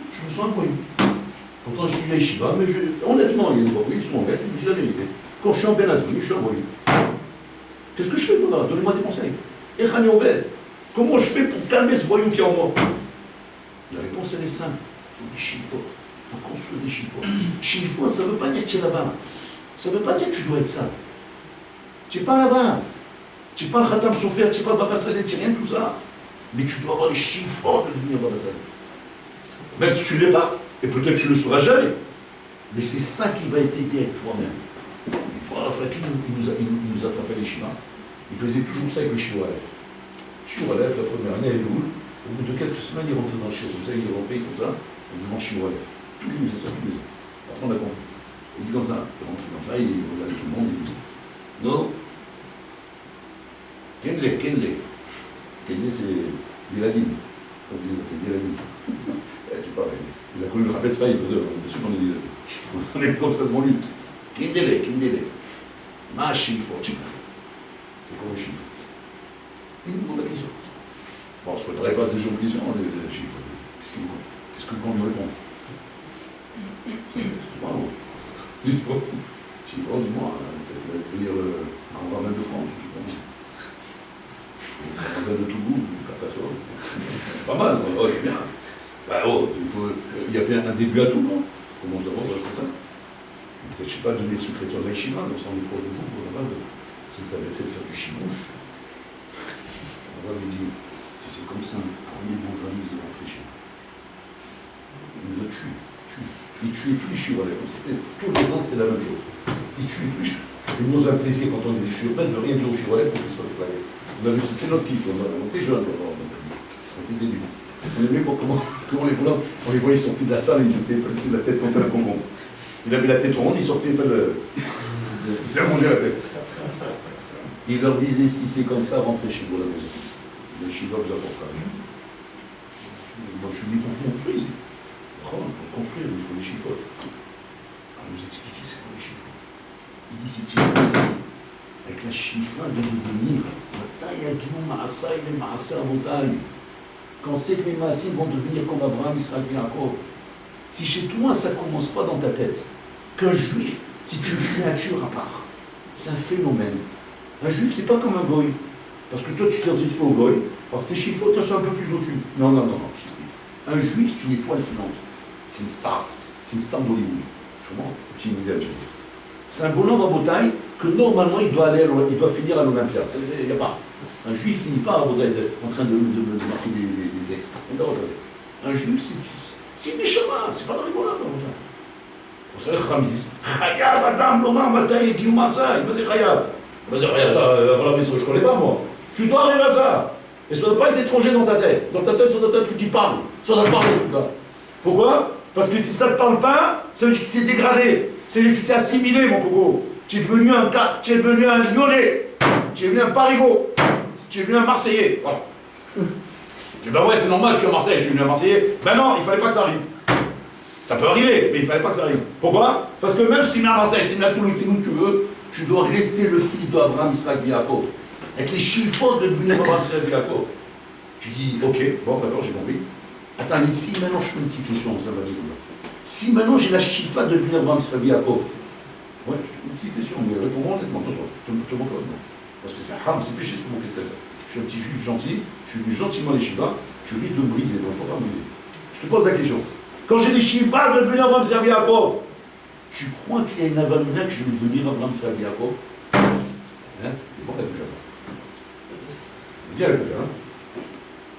Pourtant, je suis à Yeshiva, mais honnêtement, il y a des voyous, ils sont en bête, je dis la vérité. Quand je suis en pleine Azmanie, je suis un voyou. Qu'est-ce que je fais pour là? Donnez-moi des conseils. Et comment je fais pour calmer ce voyou qui est en moi? La réponse, elle est simple. Il faut des chiffres. Il faut construire des chiffres. Chiffres, ça ne veut pas dire que tu es là-bas. Ça ne veut pas dire que tu dois être ça. Tu n'es pas là-bas. Tu n'es pas le Khatam Sofer, tu n'es pas le Baba Saleh, tu n'es rien de tout ça. Mais tu dois avoir les chiffres de devenir Baba Saleh. Même si tu ne l'es pas, et peut-être tu ne le sauras jamais. Mais c'est ça qui va t'aider avec toi-même. Une fois, Rafrakim, il nous attrapait les Shiva. Il faisait toujours ça avec le Shiva Aleph. Shiva Aleph, la première année, elle est où? Au bout de quelques semaines, il rentrait dans le Shiva. Comme ça, il est rentré comme ça, devant Shiva Aleph. Toujours, il faisait ça tous les ans. Après, on a compris. Il dit comme ça, il rentrait comme ça, il regardait tout le monde, il dit non. Kenle, c'est Biladim. Comme ça, ils appellent Biladim. Tu parles, il a connu le Rafes Faï, bien sûr qu'on est comme ça devant lui. Kindele. Ma chiffre, c'est quoi le chiffre? Il nous demande la question. Bon, on ne se préparait pas à ce genre de questions, les chiffres. Qu'est-ce que le me répond? C'est pas bon. Chiffre, dis-moi, peut-être lire le Grand Rabbin de France, je pense. Le Grand Rabbin de Toulouse, ou Carcassonne. C'est pas mal, oh, c'est bien. Bah, il y a bien un début à tout, non? Commence d'abord comme ça. Peut-être, je ne sais pas, devenir secrétaire de l'Aïchiva, donc ça on est proche de vous, pour c'est le permettre de faire du chibouche. On va lui dire, si c'est comme ça, premier vos valises et rentrez chez vous. Il nous a tués. Il tuait plus les Chihuahuas. Tous les ans, c'était la même chose. Il tuait plus. Il nous a un plaisir quand on est des Chihuahuas de rien dire aux Chihuahuas pour qu'ils se fassent éclater. On a vu, c'était notre kiff. On était jeunes, on était début. On aimait voir comment les volants, on les voyait sortir de la salle, ils étaient laissés la tête comme fait un concombre. Il avait la tête ronde, il sortait, il s'est allongé la tête. Il leur disait, si c'est comme ça, rentrez chez vous à la maison. Le Shiva vous apportera rien. Moi, je suis venu pour construire ici. Pour construire, il faut les chiffres. Il nous expliquer c'est quoi les chiffres. Il dit, si tu es ici, avec la chiffre de devenir, quand c'est que mes maassim vont devenir comme Abraham, Israël et Jacob. Si chez toi, ça ne commence pas dans ta tête, qu'un juif, c'est une créature à part. C'est un phénomène. Un juif, c'est pas comme un goy. Parce que toi, tu t'identifies au goy, alors tes chiffres, tu es un peu plus au-dessus. Non, je t'explique. Un juif, c'est une étoile filante. C'est une star. C'est une star d'Hollywood. Comment? Petit idée. C'est un bonhomme à bouteille que normalement, il doit finir à l'Olympia. Il n'y a pas. Un juif finit pas à bouteille en train de marquer des textes. Un juif, c'est une neshama. C'est pas la rigolade. Pour ça, les Chacham disent Chayav Adam Lomar Matay Guillaume Masai. Mais c'est Chayav. Mais c'est Chayav. Voilà, mais je ne connais pas, moi. Tu dois arriver à ça. Et ça ne doit pas être étranger dans ta tête. Dans ta tête, ça doit être que tu parles. Ça doit parler, ce truc-là. Pourquoi? Parce que si ça ne parle pas, ça veut dire que tu t'es dégradé. Ça veut dire que tu t'es assimilé, mon coco. Tu es devenu un cas, tu es devenu un Lyonnais. Tu es devenu un Parigot. Tu es devenu un Marseillais. Voilà. Tu dis, bah ouais, c'est normal, je suis à Marseille, je suis devenu un Marseillais. Ben non, il ne fallait pas que ça arrive. Ça peut arriver, mais il ne fallait pas que ça arrive. Pourquoi? Parce que même si tu es né à Marseille, je t'ai né à Toulouse, où tu veux, tu dois rester le fils d'Abraham, Israël et Jacob. Avec les chiffres de devenir Abraham, Israël et Jacob. Tu dis, ok, bon, d'accord, j'ai compris. Attends, ici, maintenant, je fais une petite question, ça m'a dit comme ça. Si maintenant j'ai la chifa de devenir Abraham Sravi Yaakov, ouais, une petite question, mais réponds-moi honnêtement, attention, te moque pas, non. Parce que c'est haram, c'est péché sur mon tête. Je suis un petit juif gentil, je suis venu gentiment les chifa, tu risques de me briser, donc il ne faut pas me briser. Je te pose la question. Quand j'ai les chifa de devenir Abraham Sravi Yaakov, tu crois qu'il y a une avaluna que je vais devenir Abraham Sravi Yaakov? Hein? C'est bon la bouche là. Bien la bouche là.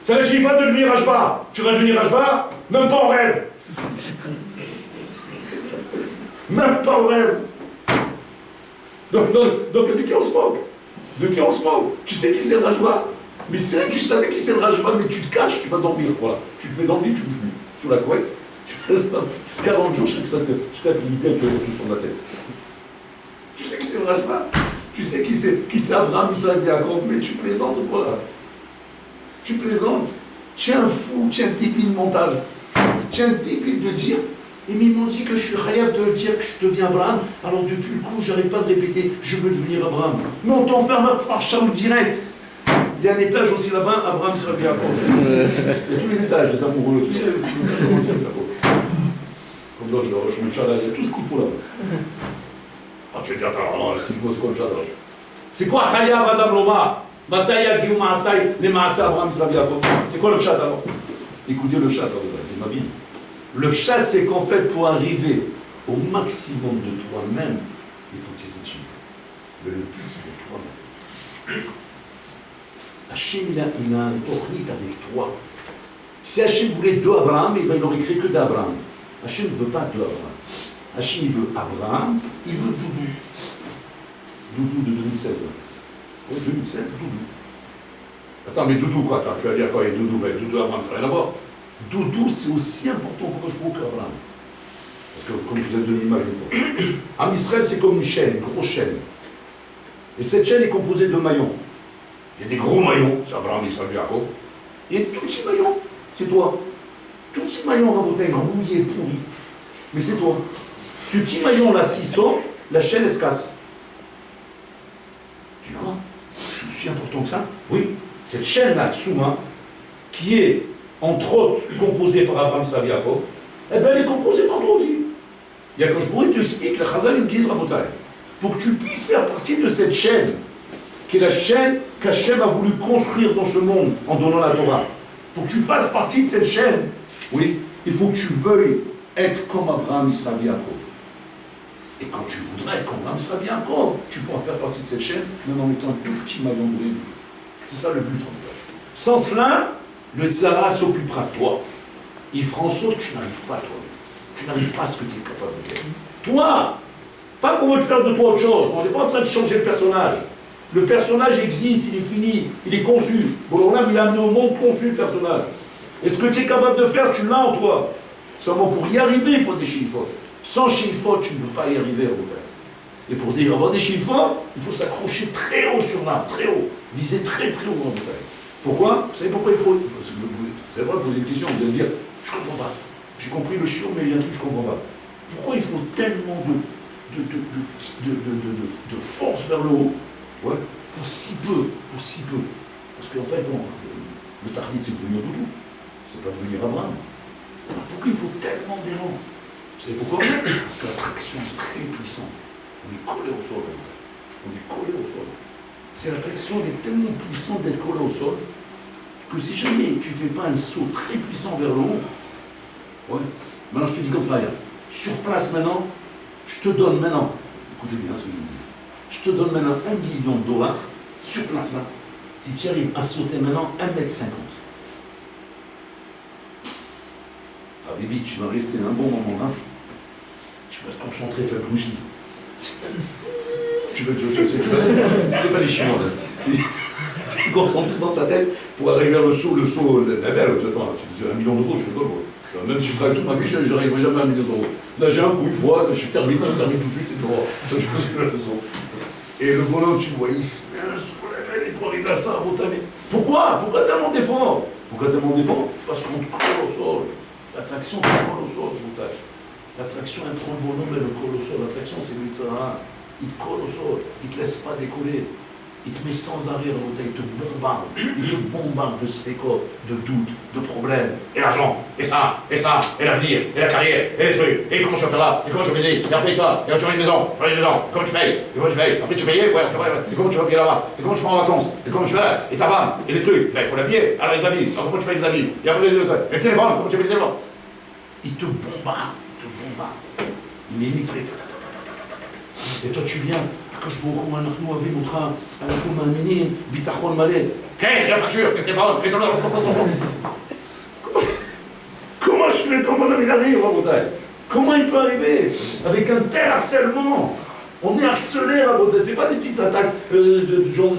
C'est la chifa de devenir Ashba. Tu vas devenir Ashba? Même pas en rêve. Même pas en rêve. Donc de qui on se moque? De qui on se moque? Tu sais qui c'est le Rajba? Mais c'est vrai que tu savais qui c'est le Rajba, mais tu te caches, tu vas dormir. Voilà. Tu te mets dans le lit, tu bouges plus. Sous la couette, tu restes 40 jours, je serais habilité avec le retour sur la tête. Tu sais qui c'est le Rajba? Tu sais qui c'est Abraham, Isaac, Jacob, mais tu plaisantes ou quoi? Tu plaisantes. Tu es un fou, tu es un débile mental. Tu es un débile de dire. Et ils m'ont dit que je suis rêve de dire que je deviens Abraham, alors depuis le coup, j'arrête pas de répéter, je veux devenir Abraham. Non, t'enferme à Farchaoul direct. Il y a un étage aussi là-bas, Abraham sera bien Jacob. Il y a tous les étages, les amoureux, tous les étages, comme l'autre, je me chale, il y a tout ce qu'il faut là-bas. Ah, tu vas dire, attends, non, explique-moi c'est quoi le chat alors. C'est quoi Chaya Vadam Loma? Bataya Guillaume Maasai, les Maasai Abraham sera bien Jacob. C'est quoi le chat alors? Écoutez le chat, c'est ma vie. Le chat, c'est qu'en fait, pour arriver au maximum de toi-même, il faut que tu aies cette chiffre. Mais le but, c'est de toi-même. Hachem, il a un tornit avec toi. Si Hachem voulait deux Abraham, il n'aurait créé que d'Abraham. Hachem ne veut pas deux Abraham. Hachem, il veut Abraham, il veut Doudou. Doudou de 2016. Oui, 2016, Doudou. Attends, mais Doudou quoi? Attends, tu vas dire quoi? Et Doudou, ben, Doudou Abraham, ça n'a rien à voir. Doudou, c'est aussi important pour que je vois qu'Abraham. Parce que, comme je vous ai donné l'image une fois, Am Israël, c'est comme une chaîne, une grosse chaîne. Et cette chaîne est composée de maillons. Il y a des gros maillons, c'est Abraham, Israël, Jacob. Il y a des tout petits maillons, c'est toi. Tout petit maillon, raboté, rouillé, pourri. Mais c'est toi. Ce petit maillon-là, s'il sort, la chaîne, elle se casse. Tu vois? Je suis aussi important que ça? Oui. Cette chaîne-là, Souma, qui est entre autres composée par Abraham Saviakov, eh bien elle est composée par toi aussi. Il y a quand je pourrais t'expliquer, le Chazal il me dit Rabotai, pour que tu puisses faire partie de cette chaîne, qui est la chaîne qu'Hachem a voulu construire dans ce monde en donnant la Torah, pour que tu fasses partie de cette chaîne, oui, il faut que tu veuilles être comme Abraham Israël Yaakov. Et quand tu voudras être comme Abraham Israël Yaakov, tu pourras faire partie de cette chaîne, même en mettant un tout petit maillon de brûlé. C'est ça le but. Sans cela, le Tzara s'occupera de toi. Il fera en sorte que tu n'arrives pas à toi-même. Tu n'arrives pas à ce que tu es capable de faire. Toi, pas qu'on veut te faire de toi autre chose. On n'est pas en train de changer le personnage. Le personnage existe, il est fini, il est conçu. Bon, là, il a amené au monde conçu le personnage. Et ce que tu es capable de faire, tu l'as en toi. Seulement pour y arriver, il faut des chiffres. Sans chiffres, tu ne peux pas y arriver, Robert. Et pour avoir des chiffres, il faut s'accrocher très haut sur l'arbre, très haut. Viser très très haut en bataille. Pourquoi? Vous savez pourquoi il faut? C'est vrai, poser une question, vous allez me dire, je ne comprends pas. J'ai compris le chiot, mais il y a un truc que je ne comprends pas. Pourquoi il faut tellement de force vers le haut, ouais, pour si peu? Parce qu'en fait, bon, le Tarni, c'est devenir Doudou. C'est pas devenir Abraham. Alors pourquoi il faut tellement d'élan? Vous savez pourquoi? Parce que l'attraction est très puissante. On est collé au sol. On est collé au sol. C'est l'attraction est tellement puissante d'être collé au sol que si jamais tu ne fais pas un saut très puissant vers le haut, ouais, maintenant je te dis comme ça, regarde, sur place maintenant, je te donne maintenant, écoutez bien ce que je vous dis, je te donne maintenant $1 million sur place, hein, si tu arrives à sauter maintenant 1,50 m. Ah Bibi, tu vas rester un bon moment là, tu vas te concentrer, faire bougie. C'est pas les Chinois, c'est concentré dans sa tête pour arriver à le saut, la belle, attends, tu disais $1 million, je rigole, quoi. Même si je travaille toute ma vie, je n'arriverai jamais à $1 million. Là, j'ai un coup, une fois, je termine tout de suite, et tu vois, je suis la leçon. Et le bonhomme, tu le vois, il se met sur la belle, et pour arriver à ça, pourquoi tellement d'efforts? Pourquoi tellement d'efforts? Parce qu'on te colle au sol. L'attraction te colle au sol, l'attraction, elle prend le bonhomme et le colle au sol. L'attraction, c'est le Tzara. Il te colle au sol, il ne te laisse pas décoller. Il te met sans arrêt, il te bombarde de spécotes, de doutes, de problèmes, et l'argent, et l'avenir, et la carrière, et les trucs, et comment tu vas faire là, et comment tu vas payer, et après toi, et tu vas une maison, comment tu payes, après tu payes, et comment tu vas payer là-bas, et comment tu vas en vacances, et comment tu vas, et ta femme, et les trucs, il faut l'habiller, alors les habits, alors comment tu payes les habits, et après le téléphone, comment tu payes les téléphones. Il te bombarde, il est nitré, et toi tu viens. אנחנו אוהבים אותך, אנחנו מאמינים, ביטחון מלא. כן, la facture, le téléphone, Comment je fais, comment il arrive, Rabotai? Comment il peut arriver avec un tel harcèlement? On est harcelé, Rabotai, c'est pas des petites attaques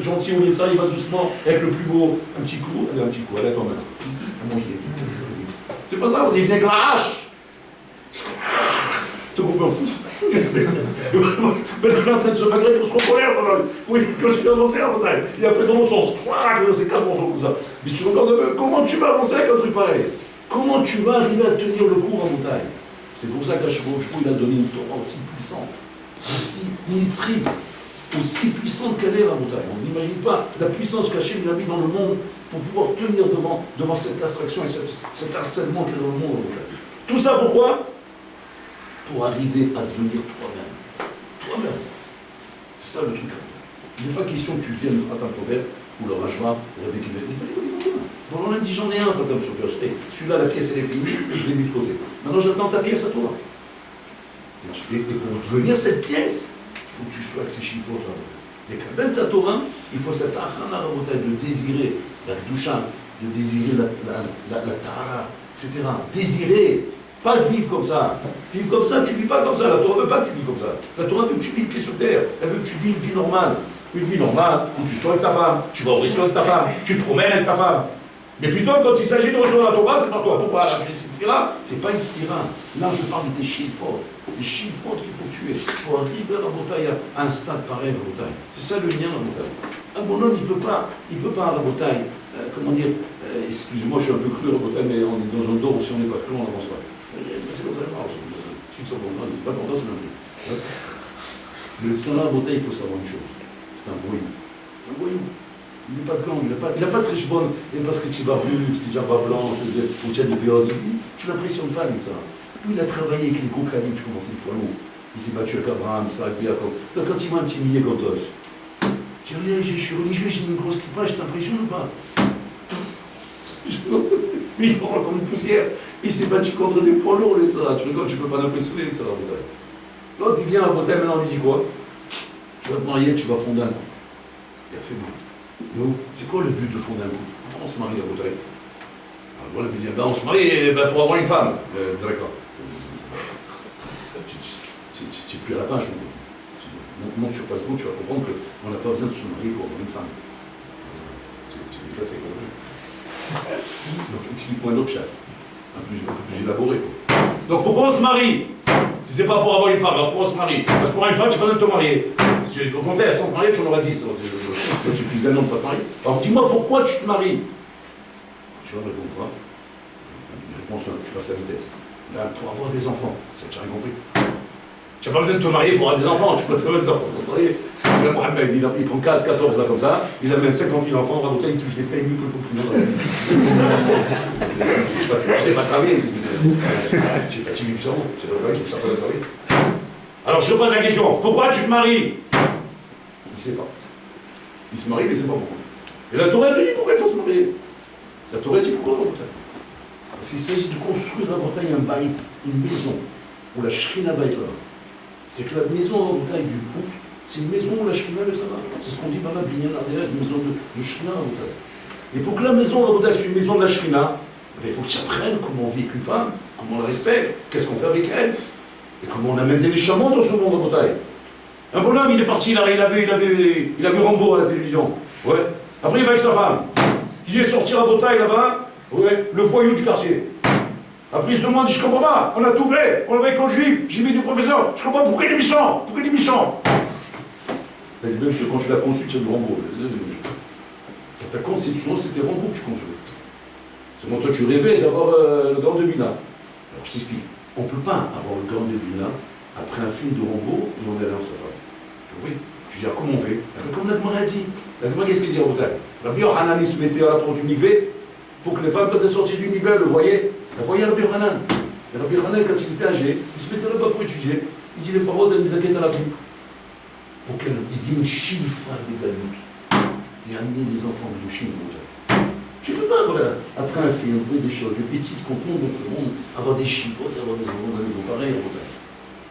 gentilles, on est ça, il va doucement, avec le plus beau, un petit coup, allez toi même. C'est pas ça, on dit, il vient avec la hache. Tu comprends fou. Mais il est en train de se magrer pour se reconnaître. Oui, quand j'ai avancé à Rabotai, et après dans l'autre sens, c'est 4 morceaux comme ça. Mais tu regardes, comment tu vas avancer avec un truc pareil? Comment tu vas arriver à tenir le coup, Rabotai? C'est pour ça qu'Hashemou, il a donné une Torah aussi puissante, aussi nitzrite, aussi puissante qu'elle est, Rabotai. On n'imagine pas la puissance qu'Hachem a mis dans le monde pour pouvoir tenir devant cette abstraction et cet harcèlement qu'il y a dans le monde, Rabotai. Tout ça pourquoi? Pour arriver à devenir toi-même. Toi-même. C'est ça le truc. Il n'est pas question que tu deviennes le Khatam Sofer ou le Rajva ou le Rebbe Kivet. Il n'est pas question de ça. Bon, on a dit j'en ai un Khatam Sofer. Celui-là, la pièce, elle est finie et je l'ai mis de côté. Maintenant, j'attends ta pièce à toi. Et pour devenir cette pièce, il faut que tu sois avec ces chiffres là. Et quand même ta Torah, il faut cette achana de désirer la Kedusha, de désirer la Tahara, etc. Désirer. Pas vivre comme ça. Vivre comme ça, tu ne vis pas comme ça. La Torah ne veut pas que tu vis comme ça. La Torah veut que tu vis le pied sur terre. Elle veut que tu vis une vie normale. Une vie normale où tu sors avec ta femme, tu vas au resto avec ta femme, tu te promènes avec ta femme. Mais plutôt, quand il s'agit de recevoir la Torah, c'est pas toi. Pourquoi là, tu es stira? C'est pas une stira. Là, je parle de tes chiffres. Les chiffres qu'il faut tuer pour arriver à la bataille à un stade pareil à la bataille. C'est ça le lien à la bataille. Un bonhomme, il peut pas à la bataille, comment dire, excusez-moi, je suis un peu cru à la bataille, mais on est dans un dos, si on n'est pas cru, on n'avance pas. C'est comme ça, c'est pas content, c'est même plus. Le tzara à bataille, il faut savoir une chose. C'est un voyou. C'est un voyou. Il n'est pas de gang, il n'a pas de riche bonne, et parce que tu vas rude, parce que tu vas blanche, ou tu as des périodes, tu ne l'impressionnes pas, lui, ça. Lui, il a travaillé avec les cocaïnes, tu commences les poids lourds. Il s'est battu avec Abraham, ça, avec Jacob. Donc quand il voit un petit millier comme toi, tu dis, je suis religieux, j'ai une grosse kippa, je t'impressionne ou pas? Lui, il prend comme une poussière. Il s'est battu contre des poids lourds, les ça. Tu rigoles, tu ne peux pas l'impressionner avec ça, la bataille. L'autre, il vient à la bataille, maintenant, on lui dit quoi? Tu vas te marier, tu vas fonder un couple. Il a fait mal. Donc, c'est quoi le but de fonder un couple? Pourquoi on se marie à Bataille? Alors, voilà, il dit, on se marie pour avoir une femme. D'accord. Tu n'es plus à la page. Monte sur Facebook, tu vas comprendre qu'on n'a pas besoin de se marier pour avoir une femme. C'est déclassé, quoi. Donc, explique-moi un autre chat. Un peu plus élaboré. Donc, pourquoi on se marie? Si c'est pas pour avoir une femme, alors pourquoi on se marie? Parce que pour avoir une femme, tu n'as pas besoin de te marier. Au contraire, sans te marier, tu en auras 10. Tu es plus gagnant de ne pas te marier. Alors dis-moi pourquoi tu te maries. Tu vas me répondre quoi? Une réponse, tu passes la vitesse. Là, pour avoir des enfants, ça tu n'as rien compris. Tu n'as pas besoin de te marier pour avoir des enfants, tu peux te mettre ça pour s'en marier. Là, Mohamed, il prend 15, 14 là comme ça, il amène 50 000 enfants, il touche des payes mieux que le président de la République. Tu sais pas travailler, tu es fatigué du cerveau, tu sais pas travailler, tu ne sais pas travailler. Alors je te pose la question, pourquoi tu te maries? Il ne sait pas. Il se marie, mais il ne sait pas pourquoi. Et la Torah te dit pourquoi il faut se marier. La Torah dit pourquoi? Parce qu'il s'agit de construire à la montagne un baït, une maison, où la Shrina va être là-bas. C'est que la maison à la montagne du couple, c'est une maison où la Shrina va être là-bas. C'est ce qu'on dit par là, Binyan Ardea, une maison de Shrina à la montagne. Et pour que la maison à la montagne soit une maison de la Shrina, il faut que tu apprennes comment on vit avec une femme, comment on la respecte, qu'est-ce qu'on fait avec elle, et comment on amène des méchaments dans ce monde à la montagne. Un bonhomme, il est parti, il a vu Rambo à la télévision. Ouais. Après, il va avec sa femme. Il est sorti à Bataille là-bas. Ouais. Le voyou du quartier. Après, il se demande, je comprends pas. On a tout fait. On avait l'école juive. J'ai mis des professeurs. Je comprends pas pourquoi il est méchant. Pourquoi il est méchant? Elle dit, même quand je l'ai conçu, tu as du Rambo. Ta conception, c'était Rambo que tu construis. C'est moi, toi, tu rêvais d'avoir le Grand de Vilna. Alors, je t'explique. On ne peut pas avoir le Grand de Vilna après un film de Rambo et on est allé en sa femme. Oui, Je dis, comment on fait? Comme la Gemara a dit. La Gemara, qu'est-ce qu'il dit à Boutaï? Rabbi Yochanan, il se mettait à la porte du mikvé pour que les femmes, quand elles sortaient du mikvé, elles le voyaient. Elles voyaient Rabbi Yochanan. Et Rabbi Yochanan, quand il était âgé, il se mettait là-bas pour étudier. Il dit, les femmes, elles nous inquiètent à la vie. Pour qu'elles aient une chifa des galoutes. Et amener des enfants de Chine. Tu ne peux pas, voilà, après un film, des choses, des bêtises qu'on compte dans ce monde, avoir des chiffres, avoir des enfants d'un niveau pareil,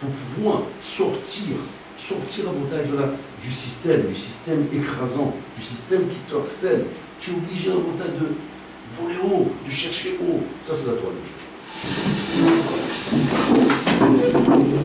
pour pouvoir sortir à Bretagne du système écrasant, du système qui te harcèle. Tu es obligé à Bretagne de voler haut, de chercher haut. Ça, c'est la toile.